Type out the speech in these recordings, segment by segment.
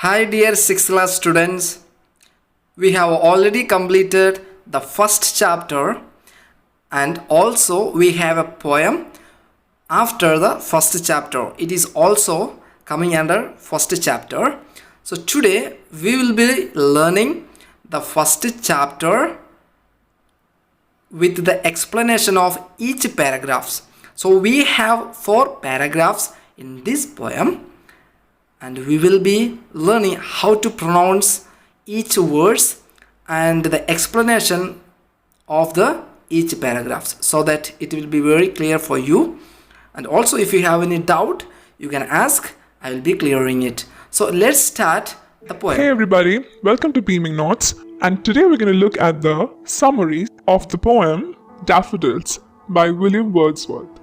Hi dear 6th class students, we have already completed the first chapter and also we have a poem after the first chapter. It is also coming under first chapter. So today we will be learning the first chapter with the explanation of each paragraphs. So we have 4 paragraphs in this poem and we will be learning how to pronounce each words and the explanation of the each paragraphs so that it will be very clear for you. And also if you have any doubt you can ask, I will be clearing it. So let's start the poem. Hey everybody, welcome to Beaming Notes, and today we're going to look at the summary of the poem Daffodils by William Wordsworth.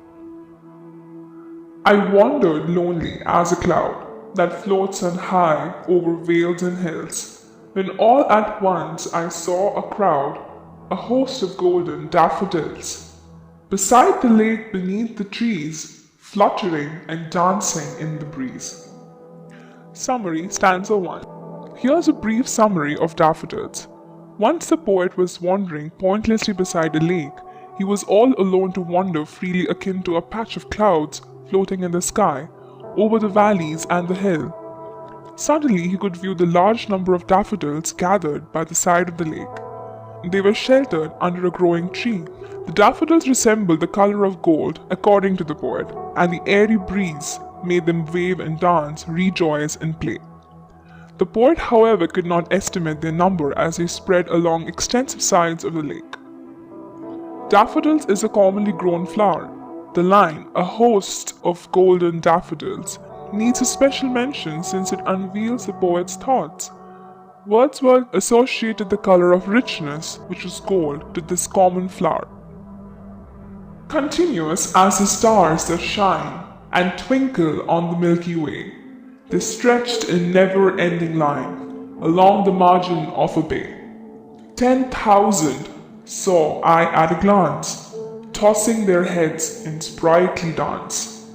I wandered lonely as a cloud that floats on high over vales and hills, when all at once I saw a crowd, a host of golden daffodils, beside the lake beneath the trees, fluttering and dancing in the breeze. Summary, stanza 1. Here's a brief summary of daffodils. Once the poet was wandering pointlessly beside a lake. He was all alone to wander freely, akin to a patch of clouds floating in the sky, over the valleys and the hill. Suddenly he could view the large number of daffodils gathered by the side of the lake. They were sheltered under a growing tree. The daffodils resembled the color of gold, according to the poet, and the airy breeze made them wave and dance, rejoice and play. The poet, however, could not estimate their number as they spread along extensive sides of the lake. Daffodils is a commonly grown flower. The line, a host of golden daffodils, needs a special mention since it unveils the poet's thoughts. Wordsworth associated the color of richness, which was gold, to this common flower. Continuous as the stars that shine and twinkle on the Milky Way, they stretched in never-ending line along the margin of a bay. 10,000 saw I at a glance, tossing their heads in sprightly dance.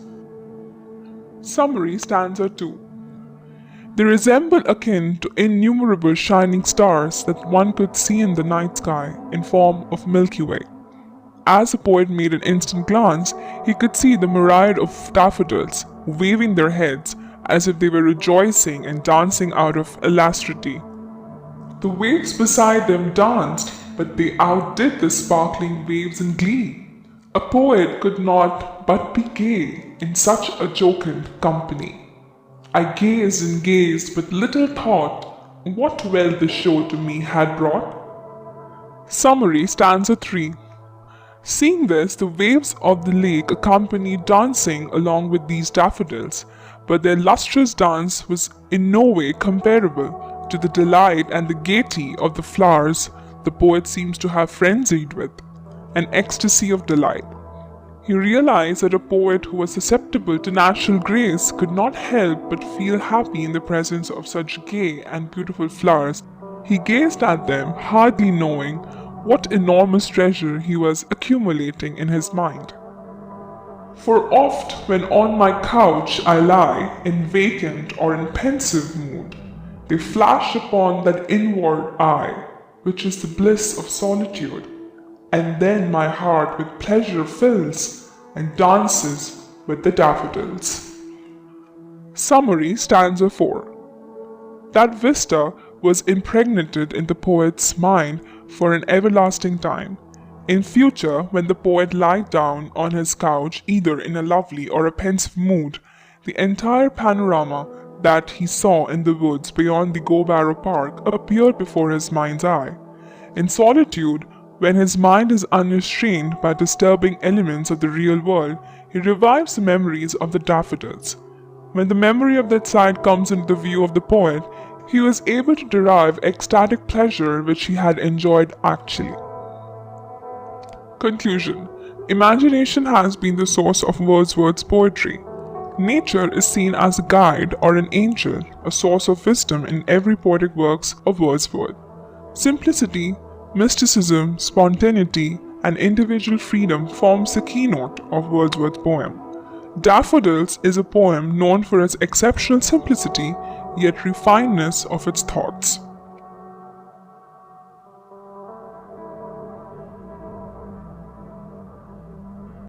Summary, stanza 2. They resemble akin to innumerable shining stars that one could see in the night sky in form of Milky Way. As the poet made an instant glance, he could see the myriad of daffodils waving their heads as if they were rejoicing and dancing out of alacrity. The waves beside them danced, but they outdid the sparkling waves in glee. A poet could not but be gay in such a jocund company. I gazed and gazed, but little thought what wealth the show to me had brought. Summary, stanza 3. Seeing this, the waves of the lake accompanied dancing along with these daffodils, but their lustrous dance was in no way comparable to the delight and the gaiety of the flowers the poet seems to have frenzied with, an ecstasy of delight. He realized that a poet who was susceptible to natural grace could not help but feel happy in the presence of such gay and beautiful flowers. He gazed at them, hardly knowing what enormous treasure he was accumulating in his mind. For oft when on my couch I lie, in vacant or in pensive mood, they flash upon that inward eye, which is the bliss of solitude, and then my heart with pleasure fills and dances with the daffodils. Summary, stanza 4. That vista was impregnated in the poet's mind for an everlasting time. In future, when the poet lied down on his couch, either in a lovely or a pensive mood, the entire panorama that he saw in the woods beyond the Go-Barrow Park appeared before his mind's eye. In solitude, when his mind is unrestrained by disturbing elements of the real world, he revives the memories of the daffodils. When the memory of that sight comes into the view of the poet, he was able to derive ecstatic pleasure which he had enjoyed actually. Conclusion. Imagination has been the source of Wordsworth's poetry. Nature is seen as a guide or an angel, a source of wisdom in every poetic works of Wordsworth. Simplicity, mysticism, spontaneity, and individual freedom forms the keynote of Wordsworth's poem. Daffodils is a poem known for its exceptional simplicity, yet refinedness of its thoughts.